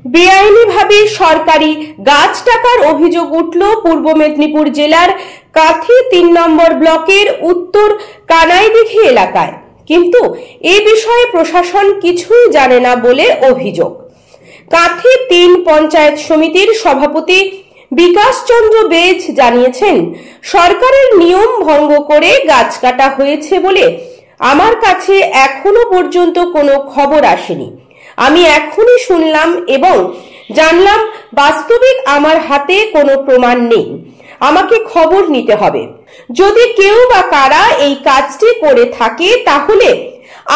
বেআইনিভাবে সরকারি গাছ কাটার অভিযোগ উঠল পূর্ব মেদিনীপুর জেলার কাঁথি ৩ নম্বর ব্লকের উত্তর কানাইদিঘি এলাকায়। কিন্তু এ বিষয়ে প্রশাসন কিছুই জানে না বলে অভিযোগ। কাঁথি ৩ পঞ্চায়েত সমিতির সভাপতি বিকাশ চন্দ্র বেজ জানিয়েছেন, সরকারের নিয়ম ভঙ্গ করে গাছ কাটা হয়েছে বলে আমার কাছে এখনো পর্যন্ত কোনো খবর আসেনি। আমি এখনই শুনলাম এবং জানলাম, বাস্তবিক আমার হাতে কোনো প্রমাণ নেই। আমাকে খবর নিতে হবে। যদি কেউ বা কারা এই কাজটি করে থাকে তাহলে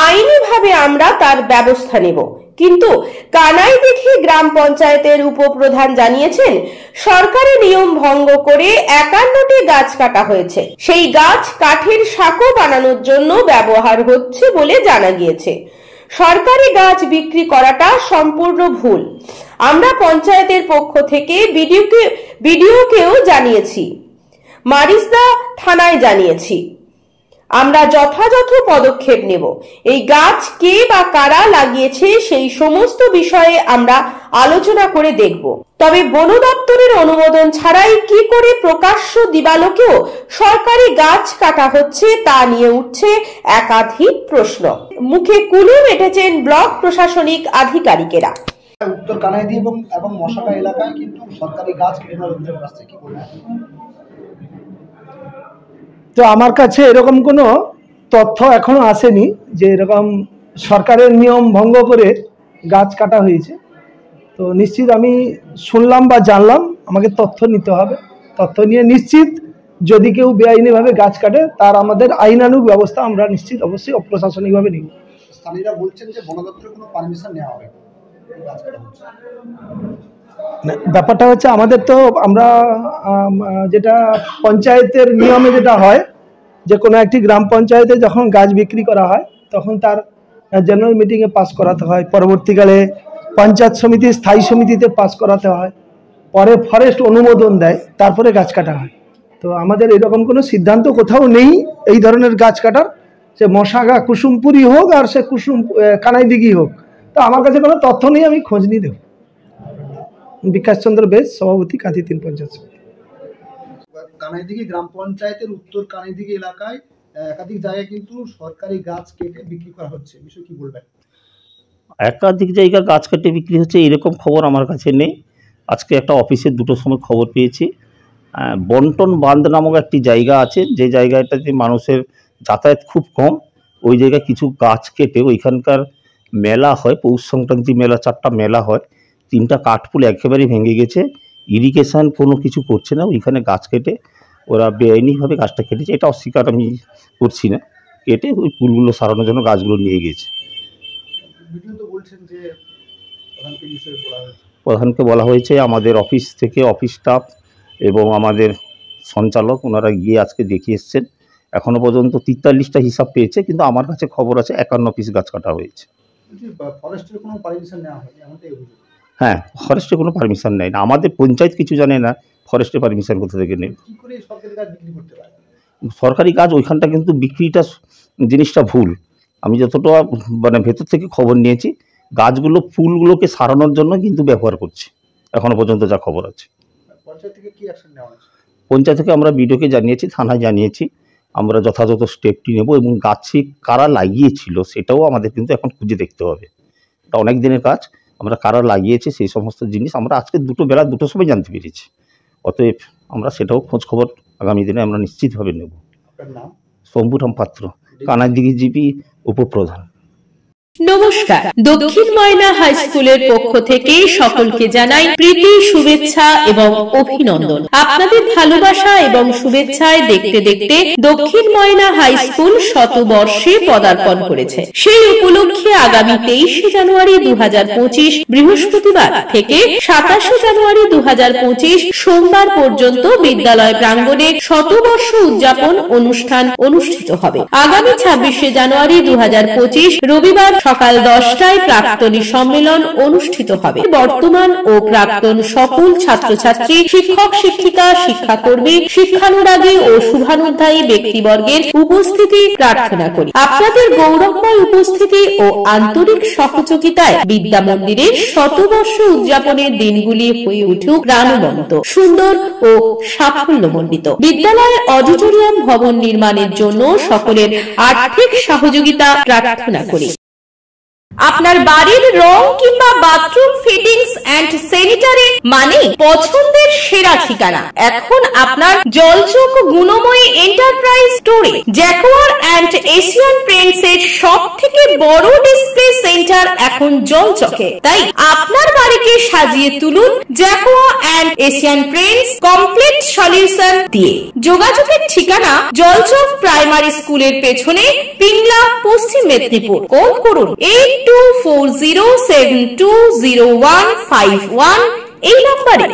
আইনিভাবে আমরা তার ব্যবস্থা নেব। কিন্তু কানাইদিঘি গ্রাম পঞ্চায়েতের উপপ্রধান জানিয়েছেন, সরকারি নিয়ম ভঙ্গ করে ৫১টি গাছ কাটা হয়েছে। সেই গাছ কাঠের সাঁকো বানানোর জন্য ব্যবহার হচ্ছে বলে জানা গিয়েছে। সরকারি গাছ বিক্রি করাটা সম্পূর্ণ ভুল। আমরা পঞ্চায়েতের পক্ষ থেকে বিডিওকেও জানিয়েছি, মারিসদা থানায় জানিয়েছি। আমরা যথাযথ পদক্ষেপ নেব। এই গাছ কে বা কারা লাগিয়েছে সেই সমস্ত বিষয়ে আমরা আলোচনা করে দেখব। তবে বন দপ্তরের অনুমোদন ছাড়াই কি করে প্রকাশ্য দিবালোকেও সরকারি গাছ কাটা হচ্ছে তা নিয়ে উঠছে একাধিক প্রশ্ন। মুখে কুলু মেটেছেন ব্লক প্রশাসনিক আধিকারিকেরা। উত্তর কানাইদি এবং মশাকা এলাকায় কিন্তু সরকারি গাছ কেটে নেওয়ার অভিযোগ আসছে, কি বলবেন? তো আমার কাছে এরকম কোনো তথ্য এখনো আসেনি যে এরকম সরকারের নিয়ম ভঙ্গ করে গাছ কাটা হয়েছে। তো নিশ্চিত আমি শুনলাম বা জানলাম, আমাকে তথ্য নিতে হবে। তথ্য নিয়ে নিশ্চিত যদি কেউ বেআইনিভাবে গাছ কাটে তার আমাদের আইনানুগ ব্যবস্থা আমরা নিশ্চিত অবশ্যই অপ্রশাসনিকভাবে নিব। স্থানীয়রা বলছেন যে বন দপ্তরের কোনো পারমিশন নেওয়া হবে। ব্যাপারটা হচ্ছে আমাদের তো আমরা যেটা পঞ্চায়েতের নিয়মে যেটা হয় যে কোনো একটি গ্রাম পঞ্চায়েতে যখন গাছ বিক্রি করা হয় তখন তার জেনারেল মিটিংয়ে পাস করাতে হয়, পরবর্তীকালে পঞ্চায়েত সমিতি স্থায়ী সমিতিতে পাস করাতে হয়, পরে ফরেস্ট অনুমোদন দেয়, তারপরে গাছ কাটা হয়। তো আমাদের এরকম কোনো সিদ্ধান্ত কোথাও নেই এই ধরনের গাছ কাটার, সে মশাগা কুসুমপুরি হোক আর সে কানাইদিঘি হোক। তো আমার কাছে কোনো তথ্য নেই, আমি খোঁজ নিয়ে দেব। বিকাশ চন্দ্র বেজ, সভাপতি, কাঁথি ৩ পঞ্চায়েত সমিতি। কানাইদিঘি গ্রাম পঞ্চায়েতের উত্তর কানাইদিঘি এলাকায় একাধিক জায়গায় কিন্তু সরকারি গাছ কেটে বিক্রি করা হচ্ছে, বিষয় কি বলবেন? একাধিক জায়গা গাছ কেটে বিক্রি হচ্ছে এরকম খবর আমার কাছে নেই। আজকে একটা অফিসে 2টোর সময় খবর পেয়েছি, বন্টন বাঁধ নামক একটি জায়গা আছে, যে জায়গাটাতে মানুষের যাতায়াত খুব কম। ওই জায়গায় কিছু গাছ কেটে, ওইখানকার মেলা হয়, পৌষ সংক্রান্তি মেলা, 4টা মেলা হয়, 3টা কাঠপুল একেবারেই ভেঙে গেছে। ইরিগেশন কোনো কিছু করছে না, ওইখানে গাছ কেটে ওরা বেআইনিভাবে গাছটা কেটেছে। এটা অস্বীকার আমি করছি না। কেটে ওই পুলগুলো সারানোর জন্য গাছগুলো নিয়ে গেছে। প্রধানকে বলা হয়েছে, আমাদের অফিস থেকে অফিস স্টাফ এবং আমাদের সঞ্চালক ওনারা গিয়ে আজকে দেখিয়ে এসছেন। এখনো পর্যন্ত 43টা হিসাব পেয়েছে, কিন্তু আমার কাছে খবর আছে 51 পিস গাছ কাটা হয়েছে। হ্যাঁ, ফরেস্টের কোনো পারমিশন নেই না। আমাদের পঞ্চায়েত কিছু জানে না, ফরেস্টের পারমিশন কোথা থেকে নেই। সরকারি গাছ ওইখানটা কিন্তু বিক্রিটা জিনিসটা ভুল। আমি যতটা ভেতর থেকে খবর নিয়েছি, গাছগুলো ফুলগুলোকে সারানোর জন্য কিন্তু ব্যবহার করছে, এখনো পর্যন্ত যা খবর আছে। পঞ্চায়েত থেকে আমরা বিডিওকে জানিয়েছি, থানায় জানিয়েছি। আমরা যথাযথ স্টেপটি নেব এবং গাছে কারা লাগিয়েছিল সেটাও আমাদের কিন্তু এখন খুঁজে দেখতে হবে। এটা অনেক দিনের কাজ। আমরা কারা লাগিয়েছে সেই সমস্ত জিনিস আমরা আজকে বেলা 2টোর সময় জানতে পেরেছি। অতএব আমরা সেটাও খোঁজ খবর আগামী দিনে আমরা নিশ্চিতভাবে নেব। শম্ভুরাম পাত্র, কানাইদিঘি জিপি উপপ্রধান। নমস্কার, দক্ষিণ ময়না হাই স্কুলের পক্ষ থেকে সকলকে জানাই প্রীতি, শুভেচ্ছা এবং অভিনন্দন। আপনাদের ভালোবাসা এবং শুভেচ্ছায় দেখতে দেখতে দক্ষিণ ময়না হাই স্কুল শতবর্ষে পদার্পণ করেছে। সেই উপলক্ষে আগামী 23 জানুয়ারি 2025 বৃহস্পতিবার থেকে 27 জানুয়ারি 2025 সোমবার পর্যন্ত বিদ্যালয় প্রাঙ্গণে শতবর্ষ উদযাপন অনুষ্ঠান অনুষ্ঠিত হবে। আগামী 26 জানুয়ারি 2025 রবিবার সকাল 10টায় প্রাক্তনী সম্মেলন অনুষ্ঠিত হবে। বর্তমান ও প্রাক্তন সকল ছাত্রছাত্রী, শিক্ষক শিক্ষিকা, শিক্ষাকর্মী, শিক্ষানুরাগী ও শুভানুধ্যায়ী ব্যক্তিবর্গের উপস্থিতি প্রার্থনা করি। আপনাদের গৌরবময় উপস্থিতি ও আন্তরিক সহযোগিতায় বিদ্যা মন্দিরের শতবর্ষ উদযাপনের দিনগুলি হয়ে উঠুক প্রাণবন্ত, সুন্দর ও সাফল্যমণ্ডিত। বিদ্যালয়ের অডিটোরিয়াম ভবন নির্মাণের জন্য সকলের আর্থিক সহযোগিতা প্রার্থনা করি। আপনার বাড়ির রং কিংবা বাথরুম ফিটিংস এন্ড স্যানিটারি মানে পছন্দের সেরা ঠিকানা এখন আপনার জলচক গুণময়ী এন্টারপ্রাইজ স্টোরে। জ্যাকোয়ার এন্ড এশিয়ান পেইন্টস এর সবথেকে বড় ডিসপ্লে সেন্টার এখন জলচকে। তাই আপনার বাড়িকে সাজিয়ে তুলুন Jaquar and Asian Paints complete solution দিয়ে। যোগাযোগের ঠিকানা জলচক প্রাইমারি স্কুলের পেছনে, পিংলা, পশ্চিম মেদিনীপুর। কল করুন 8240720151 এই নম্বরে।